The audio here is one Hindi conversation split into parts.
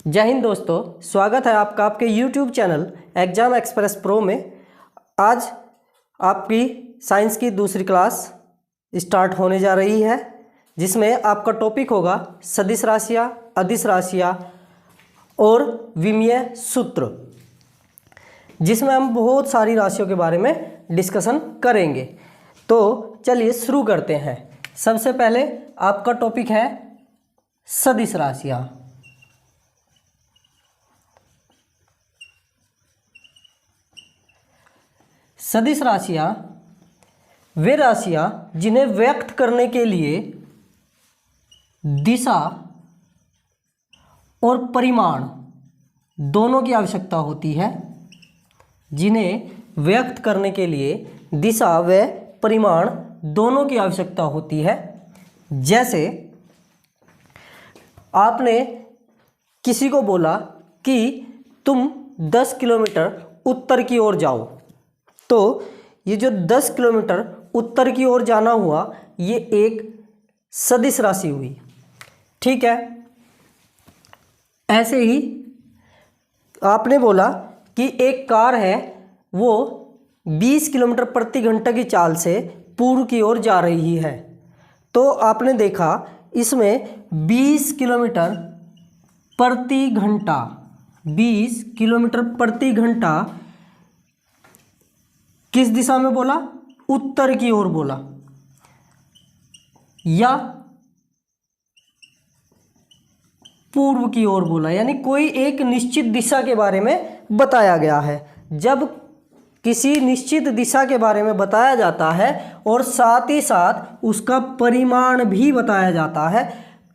जय हिंद दोस्तों, स्वागत है आपका आपके YouTube channel exam express pro में। आज आपकी साइंस की दूसरी क्लास स्टार्ट होने जा रही है, जिसमें आपका टॉपिक होगा सदिश राशियाँ, अदिश राशियाँ और विमीय सूत्र, जिसमें हम बहुत सारी राशियों के बारे में डिस्कशन करेंगे। तो चलिए शुरू करते हैं। सबसे पहले आपका टॉपिक है सदिश राशियाँ। सदिश राशियाँ वे राशियाँ जिन्हें व्यक्त करने के लिए दिशा और परिमाण दोनों की आवश्यकता होती है। जिन्हें व्यक्त करने के लिए दिशा व परिमाण दोनों की आवश्यकता होती है। जैसे आपने किसी को बोला कि तुम 10 किलोमीटर उत्तर की ओर जाओ, तो ये जो 10 किलोमीटर उत्तर की ओर जाना हुआ, ये एक सदिश राशि हुई। ठीक है। ऐसे ही आपने बोला कि एक कार है, वो 20 किलोमीटर प्रति घंटा की चाल से पूर्व की ओर जा रही है। तो आपने देखा इसमें 20 किलोमीटर प्रति घंटा, 20 किलोमीटर प्रति घंटा किस दिशा में बोला? उत्तर की ओर बोला, या पूर्व की ओर बोला, यानी कोई एक निश्चित दिशा के बारे में बताया गया है। जब किसी निश्चित दिशा के बारे में बताया जाता है और साथ ही साथ उसका परिमाण भी बताया जाता है,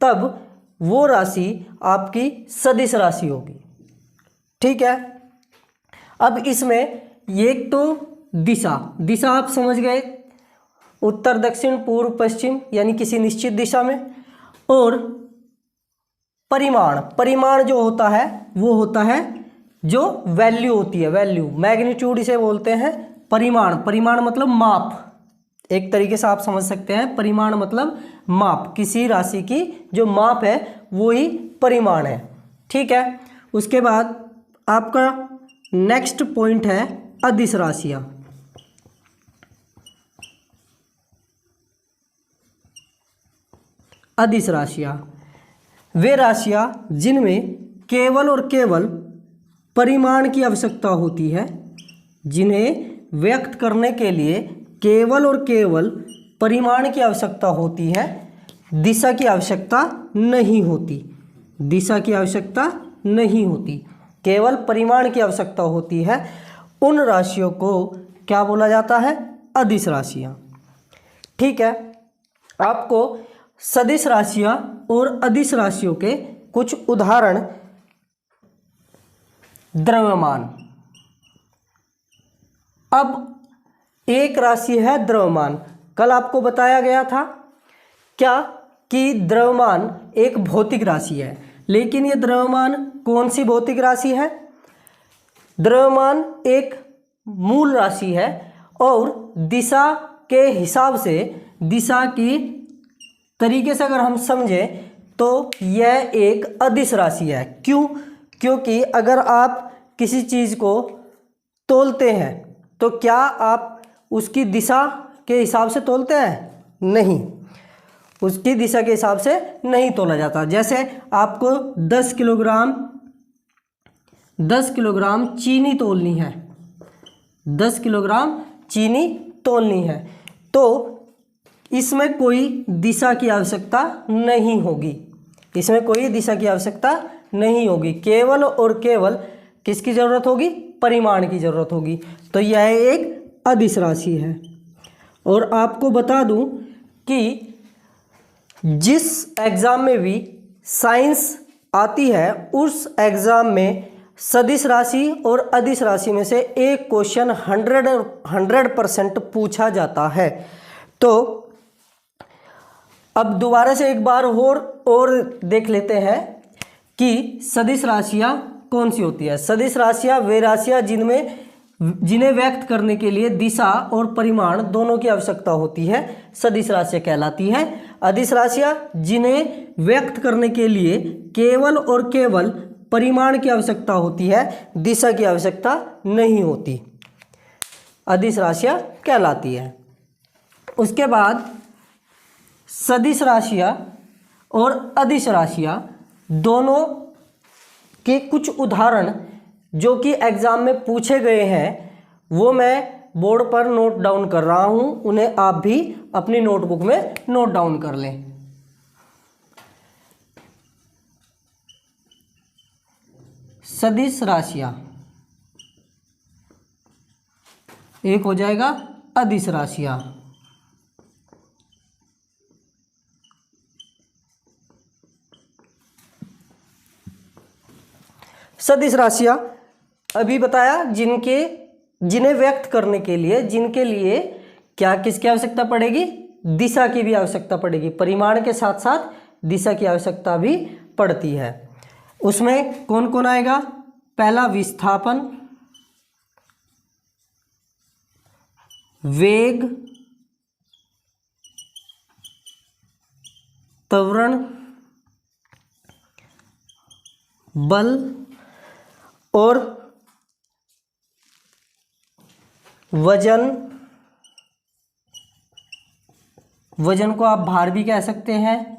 तब वो राशि आपकी सदिश राशि होगी। ठीक है। अब इसमें एक तो दिशा आप समझ गए, उत्तर दक्षिण पूर्व पश्चिम, यानी किसी निश्चित दिशा में। और परिमाण जो होता है वो होता है जो वैल्यू होती है, वैल्यू, मैग्नीट्यूड इसे बोलते हैं। परिमाण मतलब माप, एक तरीके से आप समझ सकते हैं। परिमाण मतलब माप, किसी राशि की जो माप है वो ही परिमाण है। ठीक है। उसके बाद आपका नेक्स्ट पॉइंट है अदिश राशियाँ। अदिश राशियाँ वे राशियाँ जिनमें केवल और केवल परिमाण की आवश्यकता होती है। जिन्हें व्यक्त करने के लिए केवल और केवल परिमाण की आवश्यकता होती है, दिशा की आवश्यकता नहीं होती। दिशा की आवश्यकता नहीं होती, केवल परिमाण की आवश्यकता होती है। उन राशियों को क्या बोला जाता है? अदिश राशियाँ। ठीक है। आपको सदिश राशियाँ और अदिश राशियों के कुछ उदाहरण, द्रव्यमान। अब एक राशि है द्रव्यमान। कल आपको बताया गया था क्या कि द्रव्यमान एक भौतिक राशि है, लेकिन ये द्रव्यमान कौन सी भौतिक राशि है? द्रव्यमान एक मूल राशि है और दिशा के हिसाब से, दिशा की तरीके से अगर हम समझें तो यह एक अदिश राशि है। क्यों? क्योंकि अगर आप किसी चीज़ को तोलते हैं तो क्या आप उसकी दिशा के हिसाब से तोलते हैं? नहीं, उसकी दिशा के हिसाब से नहीं तोला जाता। जैसे आपको 10 किलोग्राम चीनी तोलनी है, 10 किलोग्राम चीनी तोलनी है, तो इसमें कोई दिशा की आवश्यकता नहीं होगी। इसमें कोई दिशा की आवश्यकता नहीं होगी, केवल और केवल किसकी ज़रूरत होगी? परिमाण की ज़रूरत होगी। तो यह एक अदिश राशि है। और आपको बता दूं कि जिस एग्ज़ाम में भी साइंस आती है, उस एग्ज़ाम में सदिश राशि और अदिश राशि में से एक क्वेश्चन 100% पूछा जाता है। तो अब दोबारा से एक बार और देख लेते हैं कि सदिश राशियाँ कौन सी होती है। सदिश राशियाँ वे राशियाँ जिन्हें व्यक्त करने के लिए दिशा और परिमाण दोनों की आवश्यकता होती है, सदिश राशियाँ कहलाती हैं। अदिश राशियाँ जिन्हें व्यक्त करने के लिए केवल और केवल परिमाण की आवश्यकता होती है, दिशा की आवश्यकता नहीं होती, अदिश राशियाँ कहलाती है। उसके बाद सदिश राशियाँ और अदिश राशियाँ दोनों के कुछ उदाहरण जो कि एग्जाम में पूछे गए हैं वो मैं बोर्ड पर नोट डाउन कर रहा हूं, उन्हें आप भी अपनी नोटबुक में नोट डाउन कर लें। सदिश राशियां, एक हो जाएगा अदिश राशियां। सदिश राशियां अभी बताया जिन्हें व्यक्त करने के लिए, जिनके लिए क्या किसकी आवश्यकता पड़ेगी, दिशा की भी आवश्यकता पड़ेगी, परिमाण के साथ साथ दिशा की आवश्यकता भी पड़ती है। उसमें कौन कौन आएगा, पहला विस्थापन, वेग, त्वरण, बल और वजन। वजन को आप भार भी कह सकते हैं।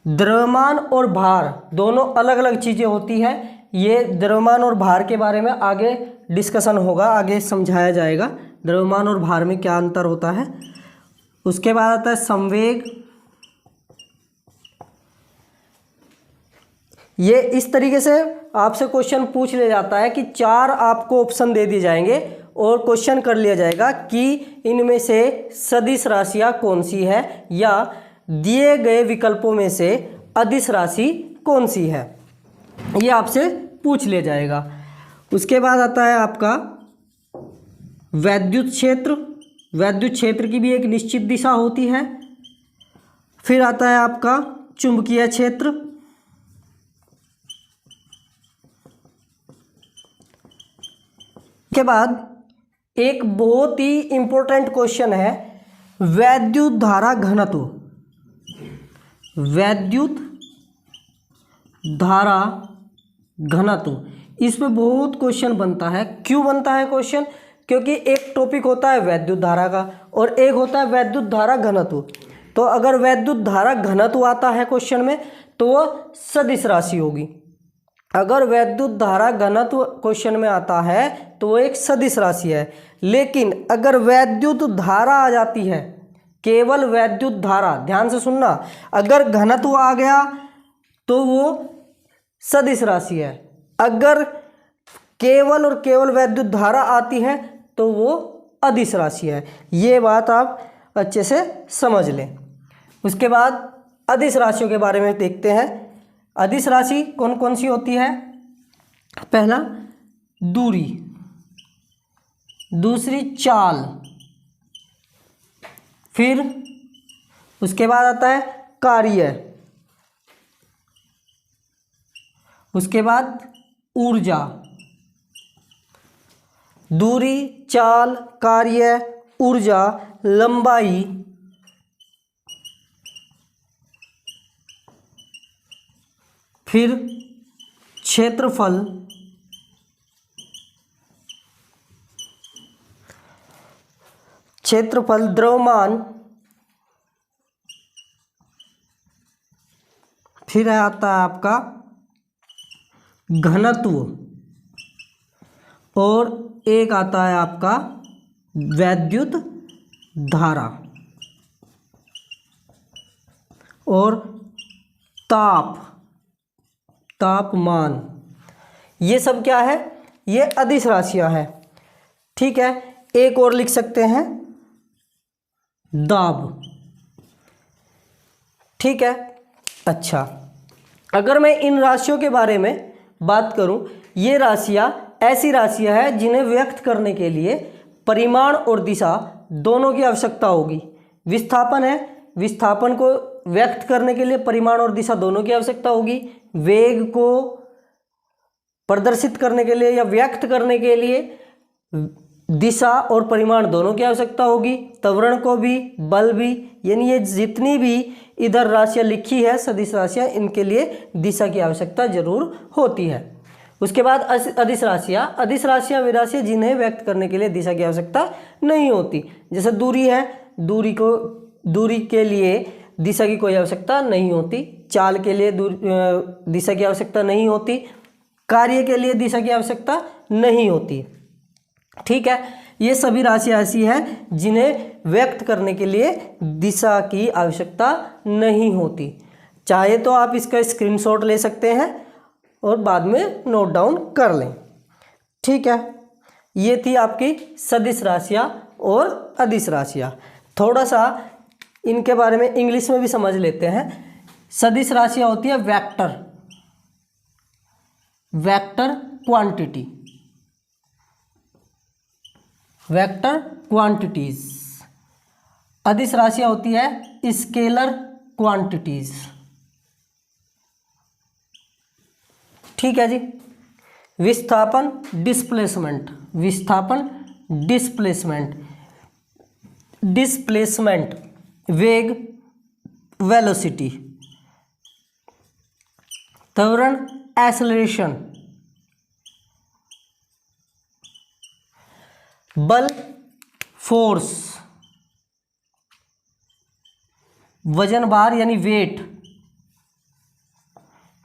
द्रव्यमान और भार दोनों अलग अलग चीजें होती हैं। ये द्रव्यमान और भार के बारे में आगे डिस्कशन होगा, आगे समझाया जाएगा द्रव्यमान और भार में क्या अंतर होता है। उसके बाद आता है संवेग। ये इस तरीके से आपसे क्वेश्चन पूछ लिया जाता है कि 4 आपको ऑप्शन दे दिए जाएंगे और क्वेश्चन कर लिया जाएगा कि इनमें से सदिश राशियां कौन सी है या दिए गए विकल्पों में से अदिश राशि कौन सी है, ये आपसे पूछ लिया जाएगा। उसके बाद आता है आपका वैद्युत क्षेत्र। वैद्युत क्षेत्र की भी एक निश्चित दिशा होती है। फिर आता है आपका चुंबकीय क्षेत्र। के बाद एक बहुत ही इंपॉर्टेंट क्वेश्चन है वैद्युत धारा घनत्व। वैद्युत धारा घनत्व, इस पे बहुत क्वेश्चन बनता है। क्यों बनता है क्वेश्चन? क्योंकि एक टॉपिक होता है वैद्युत धारा का और एक होता है वैद्युत धारा घनत्व। तो अगर वैद्युत धारा घनत्व आता है क्वेश्चन में तो वह सदिश राशि होगी। अगर वैद्युत धारा घनत्व क्वेश्चन में आता है तो वो एक सदिश राशि है। लेकिन अगर वैद्युत धारा आ जाती है, केवल वैद्युत धारा, ध्यान से सुनना, अगर घनत्व आ गया तो वो सदिश राशि है। अगर केवल और केवल वैद्युत धारा आती है तो वो अदिश राशि है। ये बात आप अच्छे से समझ लें। उसके बाद अदिश राशियों के बारे में देखते हैं। अदिश राशि कौन कौन सी होती है? पहला दूरी, दूसरी चाल, फिर उसके बाद आता है कार्य, उसके बाद ऊर्जा। दूरी, चाल, कार्य, ऊर्जा, लंबाई, फिर क्षेत्रफल, द्रव्यमान, फिर आता है आपका घनत्व और एक आता है आपका वैद्युत धारा और तापमान। ये सब क्या है? ये अदिश राशियां हैं। ठीक है, एक और लिख सकते हैं दाब। ठीक है, अच्छा, अगर मैं इन राशियों के बारे में बात करूं, ये राशियां ऐसी राशियां हैं जिन्हें व्यक्त करने के लिए परिमाण और दिशा दोनों की आवश्यकता होगी। विस्थापन है, विस्थापन को व्यक्त करने के लिए परिमाण और दिशा दोनों की आवश्यकता होगी। वेग को प्रदर्शित करने के लिए या व्यक्त करने के लिए दिशा और परिमाण दोनों की आवश्यकता होगी। त्वरण को भी, बल भी, यानी ये जितनी भी इधर राशियाँ लिखी है सदिश राशियाँ, इनके लिए दिशा की आवश्यकता जरूर होती है। उसके बाद अदिश राशियाँ, अदिश राशियाँ वे राशियाँ जिन्हें व्यक्त करने के लिए दिशा की आवश्यकता नहीं होती। जैसे दूरी है, दूरी के लिए दिशा की कोई आवश्यकता नहीं होती। चाल के लिए दिशा की आवश्यकता नहीं होती। कार्य के लिए दिशा की आवश्यकता नहीं होती। ठीक है, ये सभी राशियाँ ऐसी हैं जिन्हें व्यक्त करने के लिए दिशा की आवश्यकता नहीं होती। चाहे तो आप इसका स्क्रीनशॉट ले सकते हैं और बाद में नोट डाउन कर लें। ठीक है, ये थी आपकी सदिश राशियाँ और अदिश राशियाँ। थोड़ा सा इनके बारे में इंग्लिश में भी समझ लेते हैं। सदिश राशियाँ होती है वेक्टर क्वांटिटी, वेक्टर क्वांटिटीज। अदिश राशियाँ होती है स्केलर क्वांटिटीज। ठीक है जी। विस्थापन डिस्प्लेसमेंट, विस्थापन डिस्प्लेसमेंट वेग वेलोसिटी। त्वरण एक्सेलरेशन, बल फोर्स, वजन भार यानी वेट,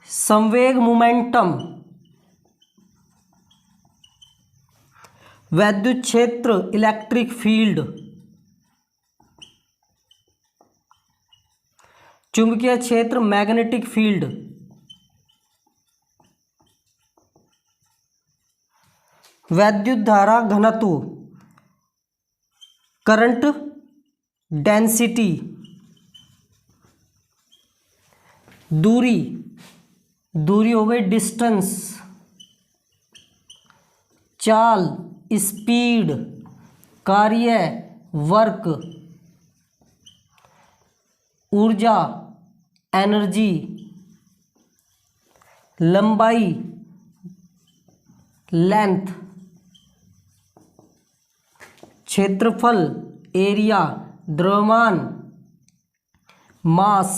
संवेग मोमेंटम, वैद्युत क्षेत्र इलेक्ट्रिक फील्ड, चुंबकीय क्षेत्र मैग्नेटिक फील्ड, वैद्युत धारा घनत्व करंट डेंसिटी, दूरी हो गई डिस्टेंस, चाल स्पीड, कार्य वर्क, ऊर्जा एनर्जी, लंबाई लेंथ, क्षेत्रफल एरिया, द्रव्यमान मास,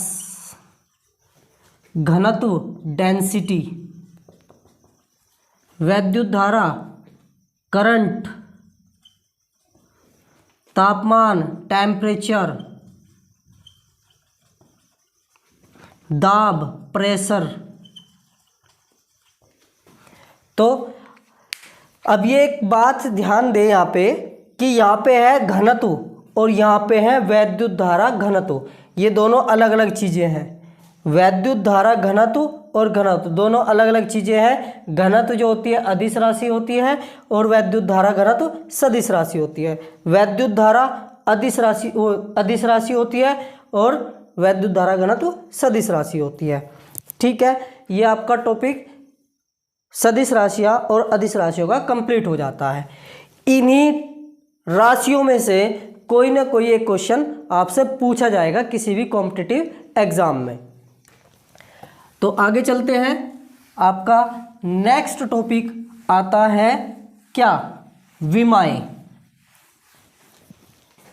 घनत्व डेंसिटी, वैद्युत धारा करंट, तापमान टेम्परेचर, दाब प्रेशर। तो अब ये एक बात ध्यान दें यहाँ पे कि यहाँ पे है घनत्व और यहाँ पे है वैद्युत धारा घनत्व। ये दोनों अलग अलग चीज़ें हैं। वैद्युत धारा घनत्व और घनत्व दोनों अलग अलग चीज़ें हैं। घनत्व जो होती है अदिश राशि होती है और वैद्युत धारा घनत्व सदिश राशि होती है। वैद्युत धारा अदिश राशि होती है और वैद्युत धारा घनत्व सदिश राशि होती है। ठीक है, ये आपका टॉपिक सदिश राशियाँ और अदिश राशियों का कंप्लीट हो जाता है। इन्हीं राशियों में से कोई ना कोई एक क्वेश्चन आपसे पूछा जाएगा किसी भी कॉम्पिटिटिव एग्जाम में। तो आगे चलते हैं। आपका नेक्स्ट टॉपिक आता है क्या? विमाएं।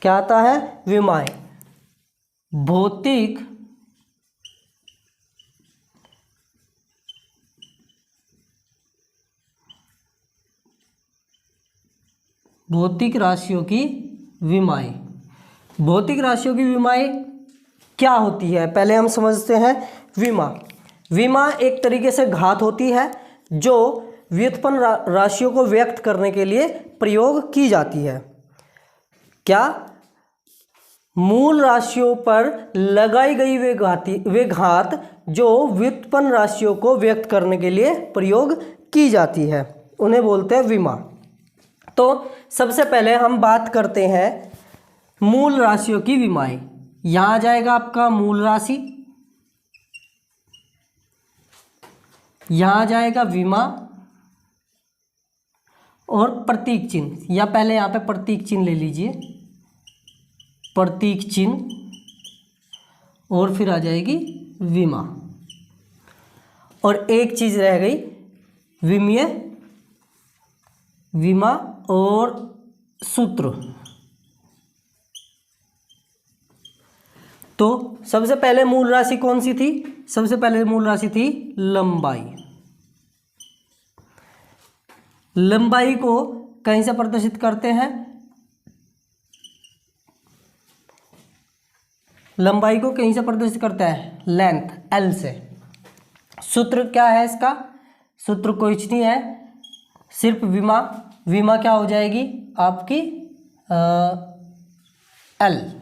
क्या आता है? विमाएं। भौतिक राशियों की विमाएं। भौतिक राशियों की विमाएं क्या होती है, पहले हम समझते हैं। विमा एक तरीके से घात होती है जो व्युत्पन्न राशियों को व्यक्त करने के लिए प्रयोग की जाती है। क्या? मूल राशियों पर लगाई गई वे घात जो व्युत्पन्न राशियों को व्यक्त करने के लिए प्रयोग की जाती है, उन्हें बोलते हैं विमा। तो सबसे पहले हम बात करते हैं मूल राशियों की विमाएं। यहां आ जाएगा आपका मूल राशि, यहां आ जाएगा विमा और प्रतीक चिन्ह, या पहले यहां पे प्रतीक चिन्ह ले लीजिए, प्रतीक चिन्ह और फिर आ जाएगी विमा। और एक चीज रह गई विमीय, विमा और सूत्र। तो सबसे पहले मूल राशि कौन सी थी? सबसे पहले मूल राशि थी लंबाई। लंबाई को कहीं से प्रदर्शित करते हैं? लंबाई को कहीं से प्रदर्शित करते हैं? लेंथ, एल से। सूत्र क्या है इसका? सूत्र कुछ नहीं है, सिर्फ विमा। विमा क्या हो जाएगी आपकी? एल।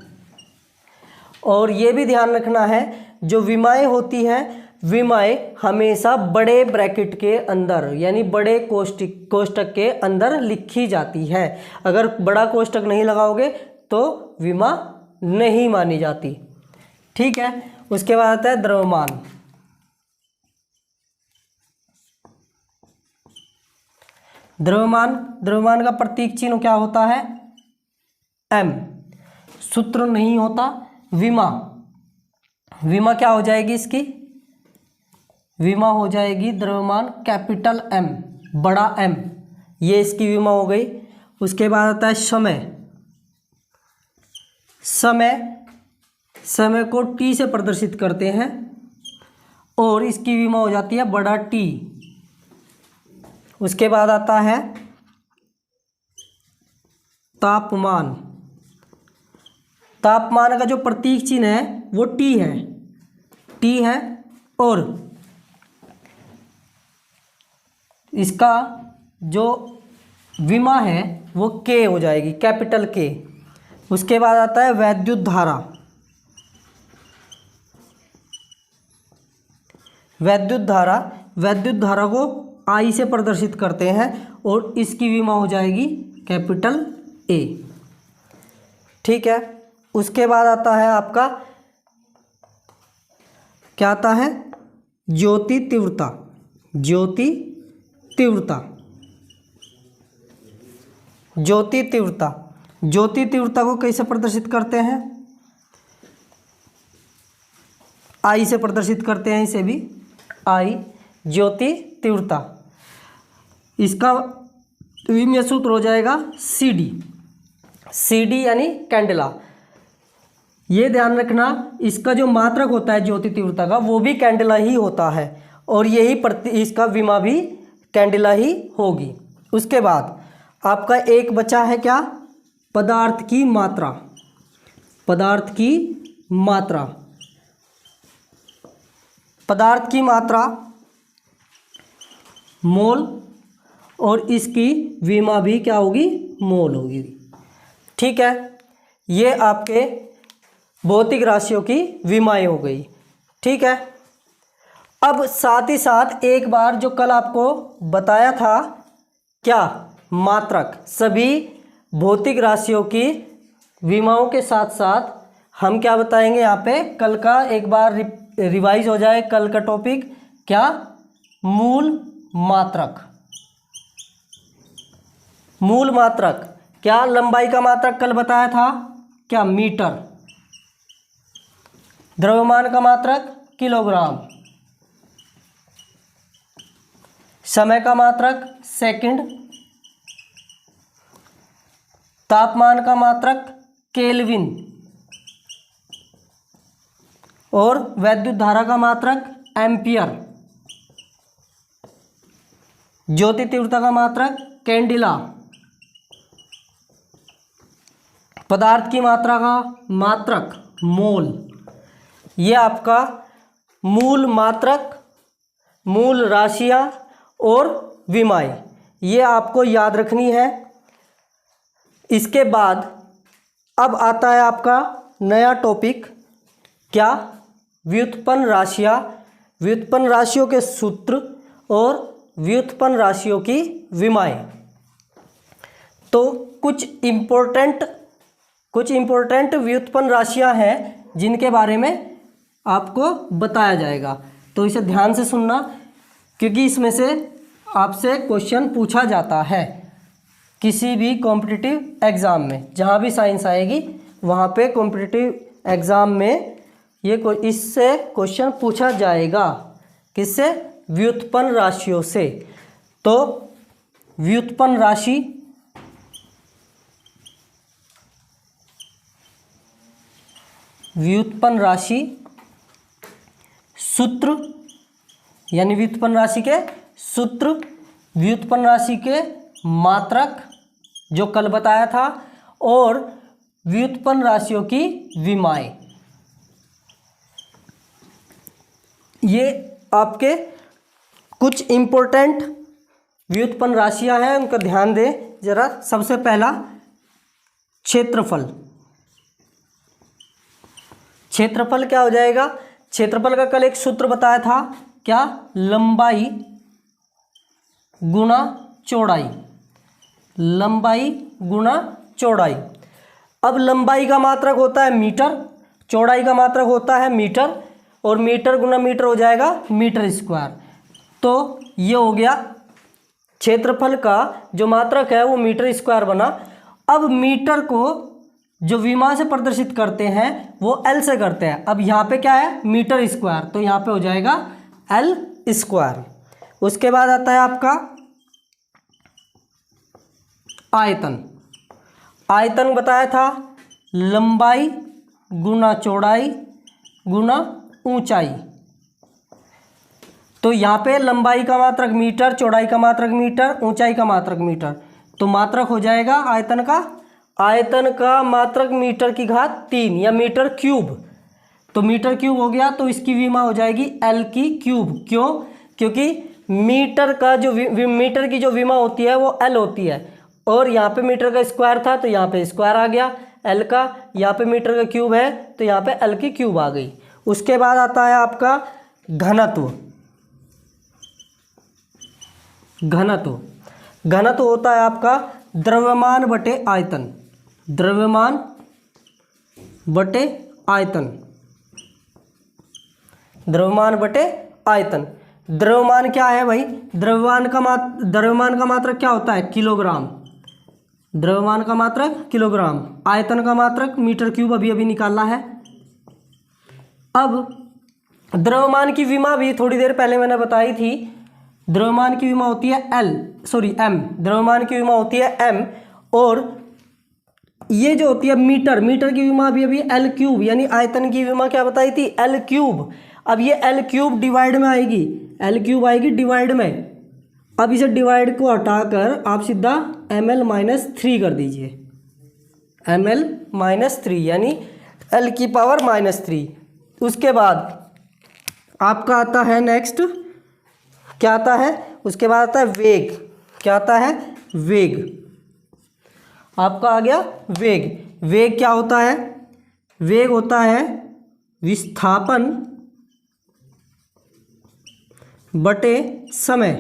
और ये भी ध्यान रखना है, जो विमाएं होती हैं, विमाएं हमेशा बड़े ब्रैकेट के अंदर यानी बड़े कोष्टक के अंदर लिखी जाती है। अगर बड़ा कोष्टक नहीं लगाओगे तो विमा नहीं मानी जाती। ठीक है। उसके बाद आता है द्रव्यमान। द्रव्यमान का प्रतीक चिन्ह क्या होता है? एम। सूत्र नहीं होता। विमा क्या हो जाएगी इसकी? विमा हो जाएगी द्रव्यमान कैपिटल एम, बड़ा एम। ये इसकी विमा हो गई। उसके बाद आता है समय को टी से प्रदर्शित करते हैं और इसकी विमा हो जाती है बड़ा टी। उसके बाद आता है तापमान। तापमान का जो प्रतीक चिन्ह है वो टी है और इसका जो विमा है वो के हो जाएगी, कैपिटल के। उसके बाद आता है वैद्युत धारा। वैद्युत धारा को आई से प्रदर्शित करते हैं और इसकी विमा हो जाएगी कैपिटल ए। ठीक है। उसके बाद आता है आपका क्या आता है? ज्योति तीव्रता। ज्योति तीव्रता को कैसे प्रदर्शित करते हैं? आई से प्रदर्शित करते हैं, इसे भी आई। ज्योति तीव्रता, इसका विमीय सूत्र हो जाएगा सी डी यानी कैंडेला। ये ध्यान रखना, इसका जो मात्रक होता है ज्योति तीव्रता का वो भी कैंडेला ही होता है और यही इसका विमा भी कैंडेला ही होगी। उसके बाद आपका एक बचा है क्या? पदार्थ की मात्रा मोल, और इसकी विमा भी क्या होगी? मोल होगी। ठीक है। ये आपके भौतिक राशियों की विमाएं हो गई। ठीक है। अब साथ ही साथ एक बार जो कल आपको बताया था क्या? मात्रक। सभी भौतिक राशियों की विमाओं के साथ साथ हम क्या बताएंगे यहाँ पे? कल का एक बार रिवाइज हो जाए। कल का टॉपिक क्या? मूल मात्रक। क्या लंबाई का मात्रक कल बताया था? क्या? मीटर। द्रव्यमान का मात्रक किलोग्राम। समय का मात्रक सेकंड। तापमान का मात्रक केल्विन और वैद्युत धारा का मात्रक एम्पियर। ज्योति तीव्रता का मात्रक कैंडिला। पदार्थ की मात्रा का मात्रक मोल। ये आपका मूल मात्रक, मूल राशियां और विमाएं, ये आपको याद रखनी है। इसके बाद अब आता है आपका नया टॉपिक क्या? व्युत्पन्न राशियां। व्युत्पन्न राशियों के सूत्र और व्युत्पन्न राशियों की विमाएं। तो कुछ इम्पोर्टेंट व्युत्पन्न राशियां हैं जिनके बारे में आपको बताया जाएगा, तो इसे ध्यान से सुनना क्योंकि इसमें से आपसे क्वेश्चन पूछा जाता है किसी भी कॉम्पिटिटिव एग्ज़ाम में। जहाँ भी साइंस आएगी वहाँ पे कॉम्पिटिटिव एग्ज़ाम में इससे क्वेश्चन पूछा जाएगा। किससे? व्युत्पन्न राशियों से। तो व्युत्पन्न राशि व्युत्पन्न राशि सूत्र, यानी व्युत्पन्न राशि के सूत्र, व्युत्पन्न राशि के मात्रक जो कल बताया था, और व्युत्पन्न राशियों की विमाएं। ये आपके कुछ इंपॉर्टेंट व्युत्पन्न राशियां हैं, उनका ध्यान दें जरा। सबसे पहला क्षेत्रफल। क्षेत्रफल क्या हो जाएगा? क्षेत्रफल का कल एक सूत्र बताया था, क्या? लंबाई गुणा चौड़ाई, लंबाई गुणा चौड़ाई। अब लंबाई का मात्रक होता है मीटर, चौड़ाई का मात्रक होता है मीटर, और मीटर गुना मीटर हो जाएगा मीटर स्क्वायर। तो ये हो गया क्षेत्रफल का जो मात्रक है वो मीटर स्क्वायर बना। अब मीटर को जो विमा से प्रदर्शित करते हैं वो एल से करते हैं। अब यहाँ पे क्या है? मीटर स्क्वायर, तो यहाँ पे हो जाएगा एल स्क्वायर। उसके बाद आता है आपका आयतन। आयतन बताया था लंबाई गुना चौड़ाई गुना ऊंचाई। तो यहाँ पे लंबाई का मात्रक मीटर, चौड़ाई का मात्रक मीटर, ऊंचाई का मात्रक मीटर, तो मात्रक हो जाएगा आयतन का, आयतन का मात्रक मीटर की घात 3 या मीटर क्यूब। तो मीटर क्यूब हो गया, तो इसकी विमा हो जाएगी एल की क्यूब। क्यों? क्योंकि मीटर का जो मीटर की जो विमा होती है वो एल होती है, और यहाँ पे मीटर का स्क्वायर था तो यहाँ पे स्क्वायर आ गया एल का, यहाँ पे मीटर का क्यूब है तो यहाँ पे एल की क्यूब आ गई। उसके बाद आता है आपका घनत्व। घनत्व, घनत्व होता है आपका द्रव्यमान बटे आयतन, द्रव्यमान बटे आयतन, द्रव्यमान बटे आयतन। द्रव्यमान क्या है भाई? द्रव्यमान का मात्रक क्या होता है? किलोग्राम। द्रव्यमान का मात्रक किलोग्राम, आयतन का मात्रक मीटर क्यूब, अभी अभी निकालना है। अब द्रव्यमान की विमा भी थोड़ी देर पहले मैंने बताई थी। द्रव्यमान की विमा होती है एम, द्रव्यमान की विमा होती है एम, और ये जो होती है मीटर, मीटर की विमा भी अभी एल क्यूब, यानी आयतन की विमा क्या बताई थी? L cube. अब ये एल क्यूब डिवाइड में आएगी, एल क्यूब आएगी डिवाइड में। अब इसे डिवाइड को हटाकर आप सीधा ml-3 कर दीजिए, ml-3 यानी l की पावर -3। उसके बाद आपका आता है नेक्स्ट, क्या आता है? उसके बाद आता है वेग। क्या आता है? वेग। आपका आ गया वेग। वेग क्या होता है? वेग होता है विस्थापन बटे समय।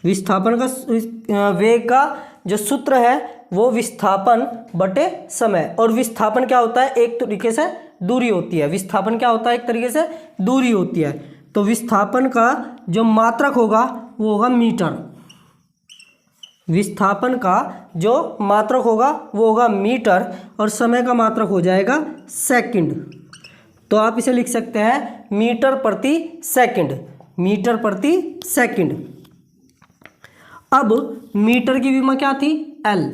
विस्थापन का वेग का जो सूत्र है वो विस्थापन बटे समय, और विस्थापन क्या होता है? एक तरीके से दूरी होती है। विस्थापन क्या होता है? एक तरीके से दूरी होती है। तो विस्थापन का जो मात्रक होगा वो होगा मीटर। विस्थापन का जो मात्रक होगा वो होगा मीटर, और समय का मात्रक हो जाएगा सेकंड। तो आप इसे लिख सकते हैं मीटर प्रति सेकंड, मीटर प्रति सेकंड। अब मीटर की विमा क्या थी? एल।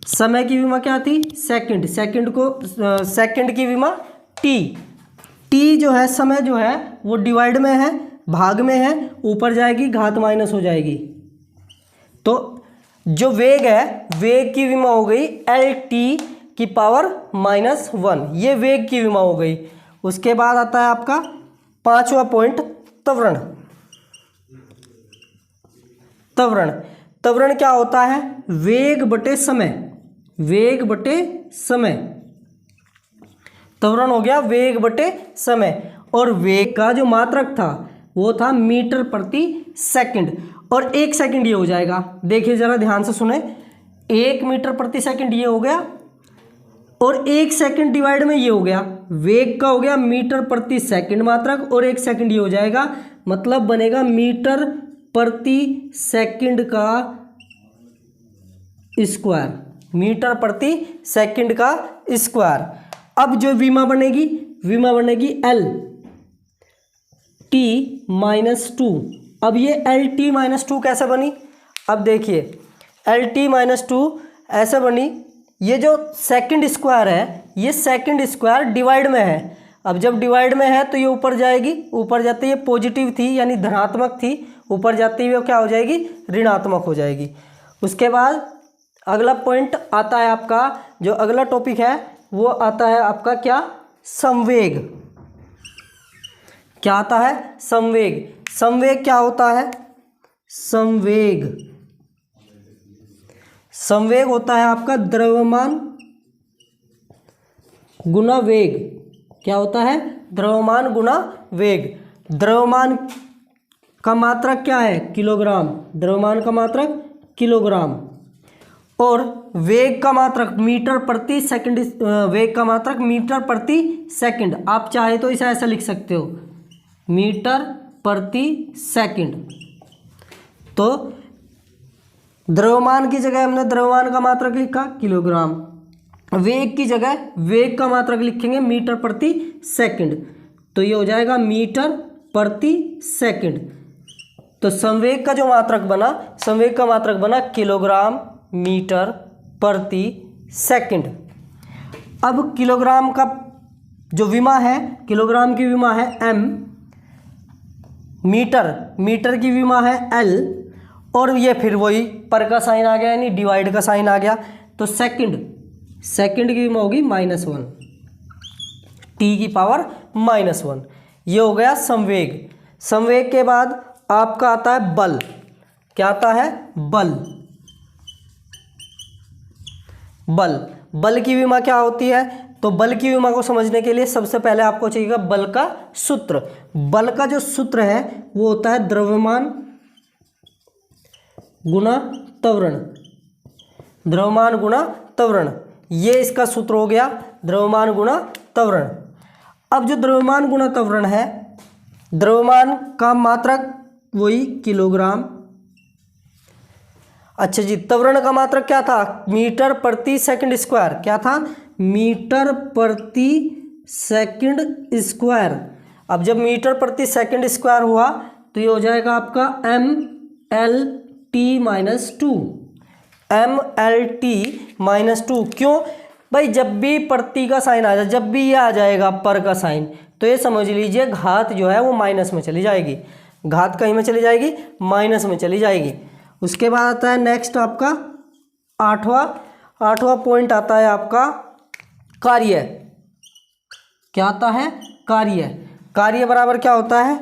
समय की विमा क्या थी? सेकंड। सेकंड की विमा टी। टी जो है, समय जो है वो डिवाइड में है, भाग में है, ऊपर जाएगी घात माइनस हो जाएगी। तो जो वेग है, वेग की विमा हो गई एल टी की पावर -1, ये वेग की विमा हो गई। उसके बाद आता है आपका 5वां पॉइंट, त्वरण। त्वरण, त्वरण क्या होता है? वेग बटे समय, वेग बटे समय। त्वरण हो गया वेग बटे समय, और वेग का जो मात्रक था वो था मीटर प्रति सेकंड, और 1 सेकंड ये हो जाएगा। देखिए जरा ध्यान से सुने, 1 मीटर प्रति सेकंड ये हो गया, और 1 सेकंड डिवाइड में ये हो गया। वेग का हो गया मीटर प्रति सेकंड मात्रक, और 1 सेकंड ये हो जाएगा, मतलब बनेगा मीटर प्रति सेकंड का स्क्वायर, मीटर प्रति सेकंड का स्क्वायर। अब जो विमा बनेगी, विमा बनेगी एल टी -2। अब ये एल टी -2 कैसे बनी? अब देखिए एल टी -2 ऐसे बनी, ये जो सेकंड स्क्वायर है, ये सेकंड स्क्वायर डिवाइड में है। अब जब डिवाइड में है तो ये ऊपर जाएगी, ऊपर जाते ये पॉजिटिव थी यानी धनात्मक थी, ऊपर जाते हुए क्या हो जाएगी, ऋणात्मक हो जाएगी। उसके बाद अगला पॉइंट आता है आपका, जो अगला टॉपिक है वो आता है आपका क्या, संवेग। क्या आता है, संवेग। संवेग क्या होता है, संवेग, संवेग होता है आपका द्रव्यमान गुना वेग। क्या होता है, द्रव्यमान गुना वेग। द्रव्यमान का मात्रक क्या है, किलोग्राम, द्रव्यमान का मात्रक किलोग्राम, और वेग का मात्रक मीटर प्रति सेकंड, वेग का मात्रक मीटर प्रति सेकंड। आप चाहे तो इसे ऐसा लिख सकते हो, मीटर प्रति सेकंड। तो द्रव्यमान की जगह हमने द्रव्यमान का मात्रक लिखा किलोग्राम, वेग की जगह वेग का मात्रक लिखेंगे मीटर प्रति सेकंड, तो ये हो जाएगा मीटर प्रति सेकंड। तो संवेग का जो मात्रक बना, संवेग का मात्रक बना किलोग्राम मीटर प्रति सेकंड। अब किलोग्राम का जो विमा है, किलोग्राम की विमा है m, मीटर की विमा है l, और ये फिर वही पर का साइन आ गया यानी डिवाइड का साइन आ गया। तो सेकंड की विमा होगी -1, t की पावर -1। ये हो गया संवेग। संवेग के बाद आपका आता है बल। क्या आता है, बल। बल की विमा क्या होती है, तो बल की विमा को समझने के लिए सबसे पहले आपको चाहिएगा बल का सूत्र। बल का जो सूत्र है वो होता है द्रव्यमान गुना त्वरण, द्रव्यमान गुना त्वरण। ये इसका सूत्र हो गया, द्रव्यमान गुना त्वरण। अब जो द्रव्यमान गुना त्वरण है, द्रव्यमान का मात्रक वही किलोग्राम। अच्छा जी, त्वरण का मात्रक क्या था, मीटर प्रति सेकंड स्क्वायर। क्या था, मीटर प्रति सेकंड स्क्वायर। अब जब मीटर प्रति सेकंड स्क्वायर हुआ तो ये हो जाएगा आपका mLT-2, mLT-2। क्यों भाई, जब भी प्रति का साइन आ जाए, जब भी ये आ जाएगा पर का साइन, तो ये समझ लीजिए घात जो है वो माइनस में चली जाएगी, घात कहीं में चली जाएगी, माइनस में चली जाएगी। उसके बाद आता है नेक्स्ट आपका आठवां पॉइंट आता है आपका कार्य। क्या आता है, कार्य बराबर क्या होता है,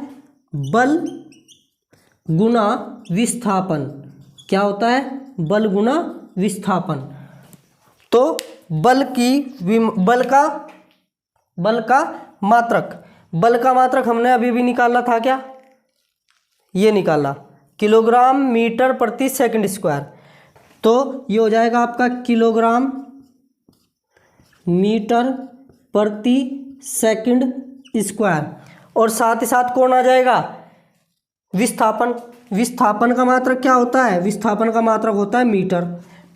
बल गुना विस्थापन। क्या होता है, बल गुना विस्थापन। तो बल का मात्रक हमने अभी भी निकाला था, क्या ये निकाला, किलोग्राम मीटर प्रति सेकंड स्क्वायर। तो ये हो जाएगा आपका किलोग्राम मीटर प्रति सेकंड स्क्वायर, और साथ ही साथ कौन आ जाएगा, विस्थापन का मात्रक क्या होता है, विस्थापन का मात्रक होता है मीटर।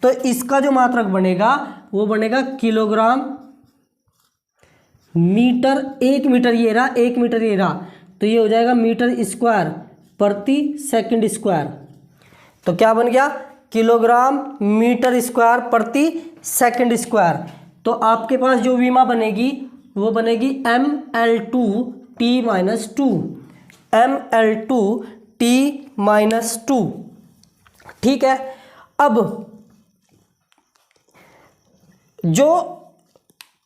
तो इसका जो मात्रक बनेगा वो बनेगा किलोग्राम मीटर, 1 मीटर ये रहा, 1 मीटर ये रहा, तो ये हो जाएगा मीटर स्क्वायर प्रति सेकंड स्क्वायर। तो क्या बन गया, किलोग्राम मीटर स्क्वायर प्रति सेकंड स्क्वायर। तो आपके पास जो विमा बनेगी वो बनेगी mL2T-2, mL2T-2। ठीक है। अब जो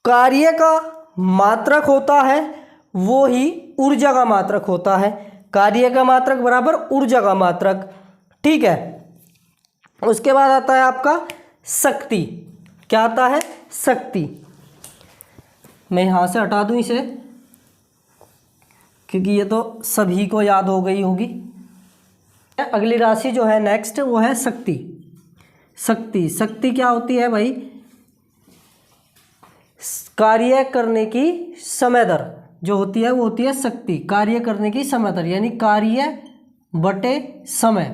कार्य का मात्रक होता है वो ही ऊर्जा का मात्रक होता है। कार्य का मात्रक बराबर ऊर्जा का मात्रक। ठीक है। उसके बाद आता है आपका शक्ति। क्या आता है, शक्ति। मैं यहाँ से हटा दूँ इसे क्योंकि ये तो सभी को याद हो गई होगी। अगली राशि जो है नेक्स्ट वो है शक्ति। शक्ति क्या होती है भाई, कार्य करने की समय दर जो होती है वो होती है शक्ति। कार्य करने की समय दर यानी कार्य बटे समय,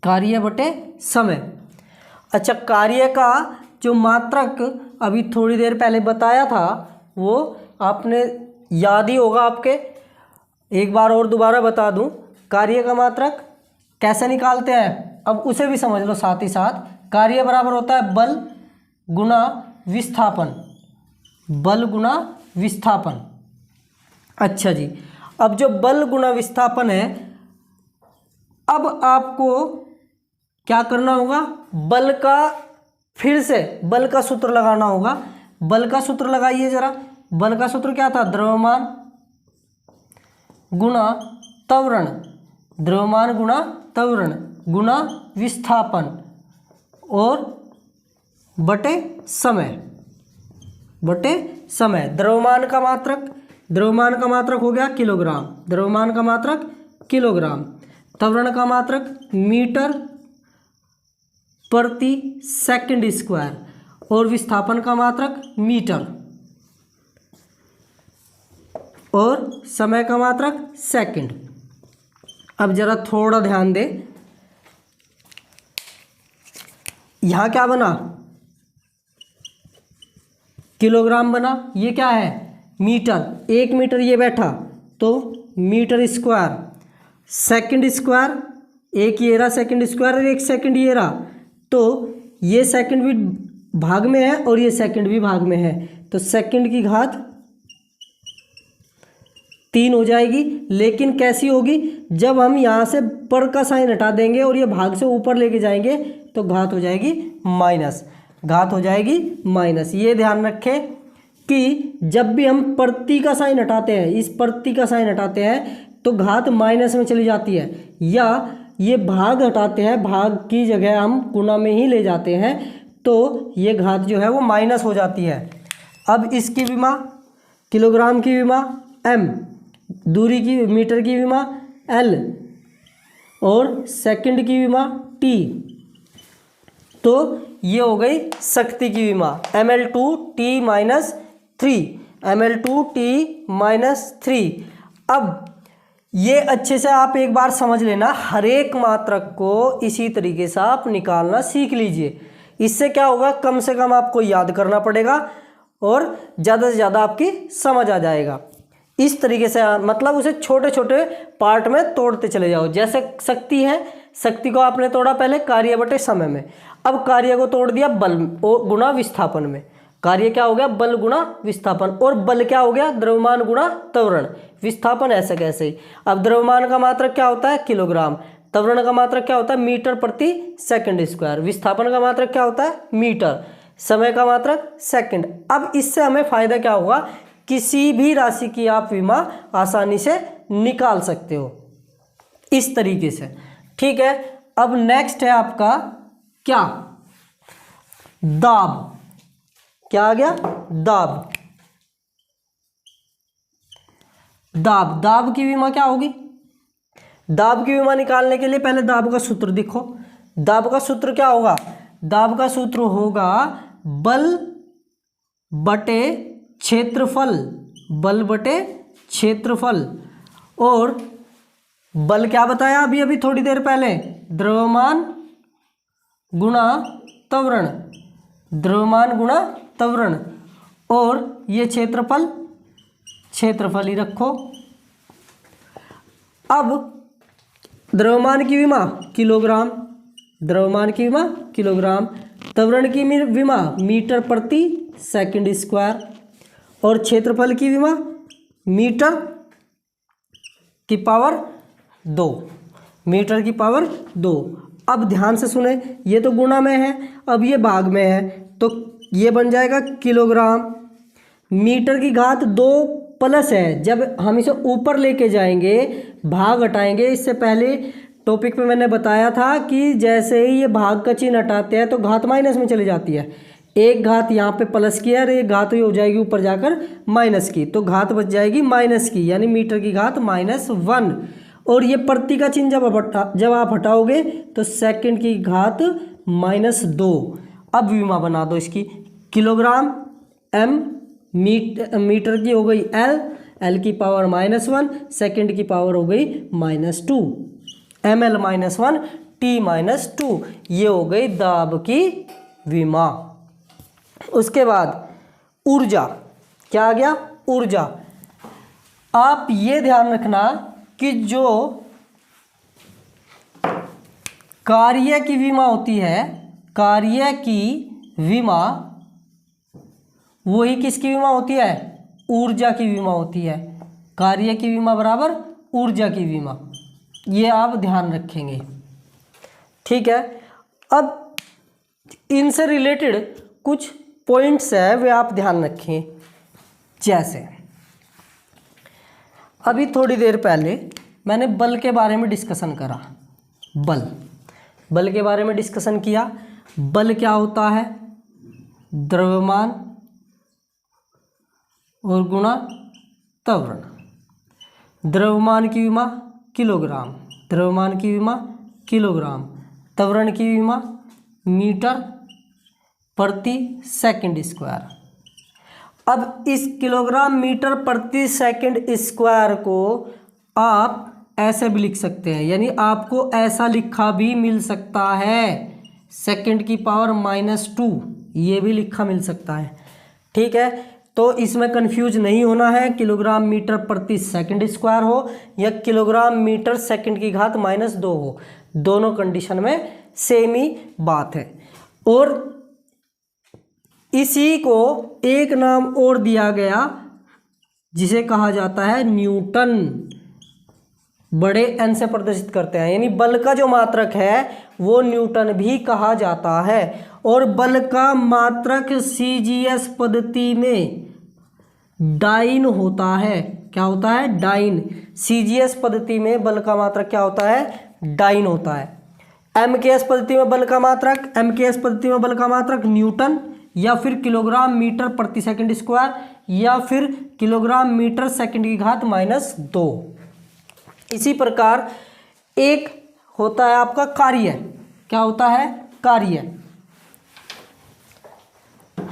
कार्य बटे समय। अच्छा, कार्य का जो मात्रक अभी थोड़ी देर पहले बताया था वो आपने याद ही होगा आपके, एक बार और दोबारा बता दूं। कार्य का मात्रक कैसे निकालते हैं अब उसे भी समझ लो साथ ही साथ। कार्य बराबर होता है बल गुना विस्थापन, बल गुना विस्थापन। अच्छा जी, अब जो बल गुना विस्थापन है, अब आपको क्या करना होगा, बल का फिर से बल का सूत्र लगाना होगा। बल का सूत्र लगाइए जरा। बल का सूत्र क्या था, द्रव्यमान गुना त्वरण, द्रव्यमान गुना त्वरण गुना विस्थापन और बटे समय, बटे समय। द्रव्यमान का मात्रक हो गया किलोग्राम, द्रव्यमान का मात्रक किलोग्राम, त्वरण का मात्रक मीटर प्रति सेकंड स्क्वायर और विस्थापन का मात्रक मीटर और समय का मात्रक सेकंड। अब जरा थोड़ा ध्यान दें, यहां क्या बना, किलोग्राम बना, ये क्या है मीटर, 1 मीटर ये बैठा तो मीटर स्क्वायर, सेकंड स्क्वायर, एक ये रहा सेकंड स्क्वायर और 1 सेकंड ये रहा, तो ये सेकंड भी भाग में है और ये सेकंड भी भाग में है, तो सेकंड की घात 3 हो जाएगी। लेकिन कैसी होगी, जब हम यहाँ से पर का साइन हटा देंगे और ये भाग से ऊपर लेके जाएंगे तो घात हो जाएगी माइनस, घात हो जाएगी माइनस। ये ध्यान रखें कि जब भी हम प्रति का साइन हटाते हैं, इस प्रति का साइन हटाते हैं तो घात माइनस में चली जाती है, या ये भाग हटाते हैं, भाग की जगह हम गुना में ही ले जाते हैं तो ये घात जो है वो माइनस हो जाती है। अब इसकी विमा, किलोग्राम की विमा m, दूरी की मीटर की विमा l और सेकंड की विमा t, तो ये हो गई शक्ति की विमा ml2t-3, ml2t-3। अब ये अच्छे से आप एक बार समझ लेना, हर एक मात्रक को इसी तरीके से आप निकालना सीख लीजिए। इससे क्या होगा, कम से कम आपको याद करना पड़ेगा और ज़्यादा से ज़्यादा आपकी समझ आ जाएगा। इस तरीके से मतलब उसे छोटे छोटे पार्ट में तोड़ते चले जाओ। जैसे शक्ति है, शक्ति को आपने तोड़ा पहले कार्य बटे समय में, अब कार्य को तोड़ दिया बल गुना विस्थापन में। कार्य क्या हो गया, बल गुना विस्थापन, और बल क्या हो गया, द्रव्यमान गुना त्वरण, विस्थापन ऐसे कैसे ही। अब द्रव्यमान का मात्रक क्या होता है, किलोग्राम, त्वरण का मात्रक क्या होता है, मीटर प्रति सेकंड स्क्वायर, विस्थापन का मात्रक क्या होता है, मीटर, समय का मात्रक सेकंड। अब इससे हमें फायदा क्या होगा, किसी भी राशि की आप विमा आसानी से निकाल सकते हो इस तरीके से। ठीक है, अब नेक्स्ट है आपका क्या, दाब। क्या आ गया, दाब। दाब, दाब की विमा क्या होगी, दाब की विमा निकालने के लिए पहले दाब का सूत्र देखो। दाब का सूत्र क्या होगा, दाब का सूत्र होगा बल बटे क्षेत्रफल, बल बटे क्षेत्रफल, और बल क्या बताया अभी अभी थोड़ी देर पहले, द्रव्यमान गुणा त्वरण, द्रव्यमान गुणा त्वरण, और ये क्षेत्रफल, क्षेत्रफल ही रखो। अब द्रव्यमान की विमा किलोग्राम, द्रव्यमान की विमा किलोग्राम, त्वरण की विमा मीटर प्रति सेकंड स्क्वायर, और क्षेत्रफल की विमा मीटर की पावर 2, मीटर की पावर 2। अब ध्यान से सुने, ये तो गुणा में है, अब ये भाग में है, तो ये बन जाएगा किलोग्राम। मीटर की घात 2 प्लस है, जब हम इसे ऊपर लेके जाएंगे, भाग हटाएंगे। इससे पहले टॉपिक पे मैंने बताया था कि जैसे ही ये भाग का चिन्ह हटाते हैं तो घात माइनस में चली जाती है। एक घात यहाँ पे प्लस की है और एक घात ही हो जाएगी ऊपर जाकर माइनस की, तो घात बच जाएगी माइनस की, यानी मीटर की घात -1। और ये प्रति का चिन्ह जब आप हटाओगे तो सेकंड की घात -2। अब विमा बना दो इसकी, किलोग्राम m, मीटर की हो गई l, l की पावर -1, सेकंड की पावर हो गई -2, ml -1 t-2। ये हो गई दाब की विमा। उसके बाद ऊर्जा, क्या आ गया, ऊर्जा। आप ये ध्यान रखना कि जो कार्य की विमा होती है, कार्य की विमा वही किसकी विमा होती है? ऊर्जा की विमा होती है। कार्य की विमा बराबर ऊर्जा की विमा, ये आप ध्यान रखेंगे, ठीक है। अब इनसे रिलेटेड कुछ पॉइंट्स है वे आप ध्यान रखें। जैसे अभी थोड़ी देर पहले मैंने बल के बारे में डिस्कशन करा, बल के बारे में डिस्कशन किया। बल क्या होता है? द्रव्यमान और गुणा त्वरण। द्रव्यमान की विमा किलोग्राम, द्रव्यमान की विमा किलोग्राम, त्वरण की विमा मीटर प्रति सेकंड स्क्वायर। अब इस किलोग्राम मीटर प्रति सेकंड स्क्वायर को आप ऐसे भी लिख सकते हैं, यानी आपको ऐसा लिखा भी मिल सकता है, सेकंड की पावर -2, ये भी लिखा मिल सकता है, ठीक है। तो इसमें कंफ्यूज नहीं होना है, किलोग्राम मीटर प्रति सेकंड स्क्वायर हो या किलोग्राम मीटर सेकंड की घात -2 हो, दोनों कंडीशन में सेम ही बात है। और इसी को एक नाम और दिया गया जिसे कहा जाता है न्यूटन, बड़े एन से प्रदर्शित करते हैं, यानी बल का जो मात्रक है वो न्यूटन भी कहा जाता है। और बल का मात्रक CGS पद्धति में डाइन होता है। क्या होता है? डाइन। CGS पद्धति में बल का मात्रक क्या होता है? डाइन होता है। MKS पद्धति में बल का मात्रक, MKS पद्धति में बल का मात्रक न्यूटन या फिर किलोग्राम मीटर प्रति सेकंड स्क्वायर या फिर किलोग्राम मीटर सेकंड की घात -2। इसी प्रकार एक होता है आपका कार्य। क्या होता है? कार्य।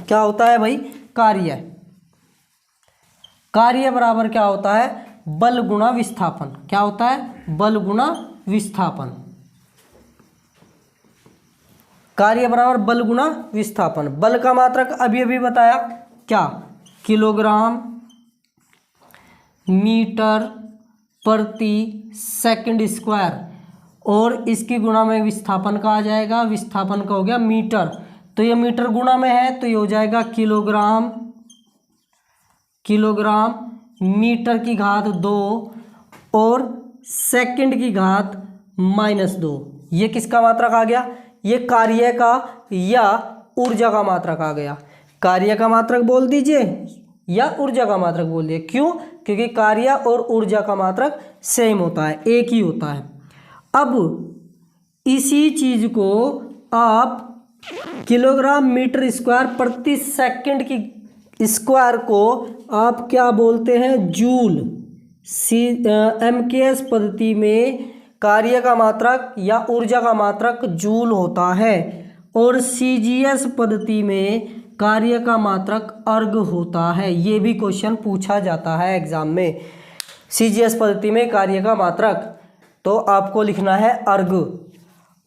क्या होता है भाई? कार्य। कार्य बराबर क्या होता है? बल गुणा विस्थापन। क्या होता है? बल गुणा विस्थापन। कार्य बराबर बल गुणा विस्थापन। बल का मात्रक अभी अभी बताया, क्या? किलोग्राम मीटर प्रति सेकंड स्क्वायर, और इसकी गुणा में विस्थापन का आ जाएगा, विस्थापन का हो गया मीटर, तो ये मीटर गुणा में है तो ये हो जाएगा किलोग्राम, किलोग्राम मीटर की घात 2 और सेकंड की घात -2। ये किसका मात्रक आ गया? ये कार्य का या ऊर्जा का मात्रक आ गया। कार्य का मात्रक बोल दीजिए या ऊर्जा का मात्रक बोल दीजिए। क्यों? क्योंकि कार्य और ऊर्जा का मात्रक सेम होता है, एक ही होता है। अब इसी चीज को आप किलोग्राम मीटर स्क्वायर प्रति सेकंड की स्क्वायर को आप क्या बोलते हैं? जूल। MKS पद्धति में कार्य का मात्रक या ऊर्जा का मात्रक जूल होता है और CGS पद्धति में कार्य का मात्रक अर्ग होता है। ये भी क्वेश्चन पूछा जाता है एग्जाम में। CGS पद्धति में कार्य का मात्रक तो आपको लिखना है अर्ग,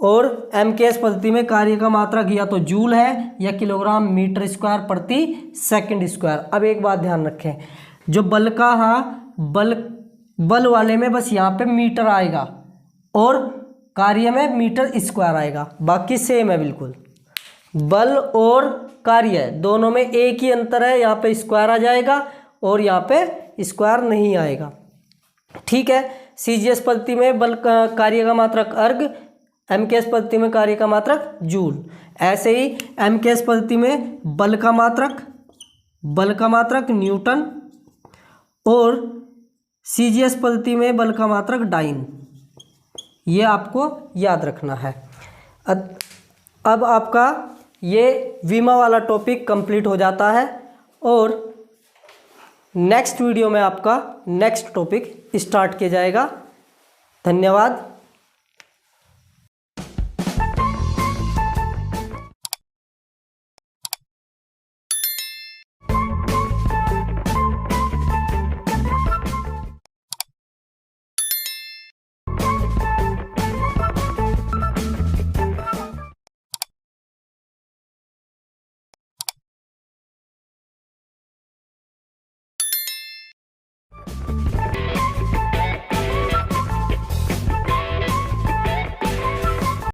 और MKS पद्धति में कार्य का मात्रक या तो जूल है या किलोग्राम मीटर स्क्वायर प्रति सेकंड स्क्वायर। अब एक बात ध्यान रखें, जो बल का बल वाले में बस यहाँ पे मीटर आएगा और कार्य में मीटर स्क्वायर आएगा, बाकी सेम है बिल्कुल। बल और कार्य दोनों में एक ही अंतर है, यहाँ पे स्क्वायर आ जाएगा और यहाँ पे स्क्वायर नहीं आएगा, ठीक है। CGS पद्धति में बल का कार्य का मात्रक अर्ग, MKS पद्धति में कार्य का मात्रक जूल। ऐसे ही MKS पद्धति में बल का मात्रक न्यूटन और CGS पद्धति में बल का मात्रक डाइन। ये आपको याद रखना है। अब आपका ये विमा वाला टॉपिक कंप्लीट हो जाता है और नेक्स्ट वीडियो में आपका नेक्स्ट टॉपिक स्टार्ट किया जाएगा। धन्यवाद।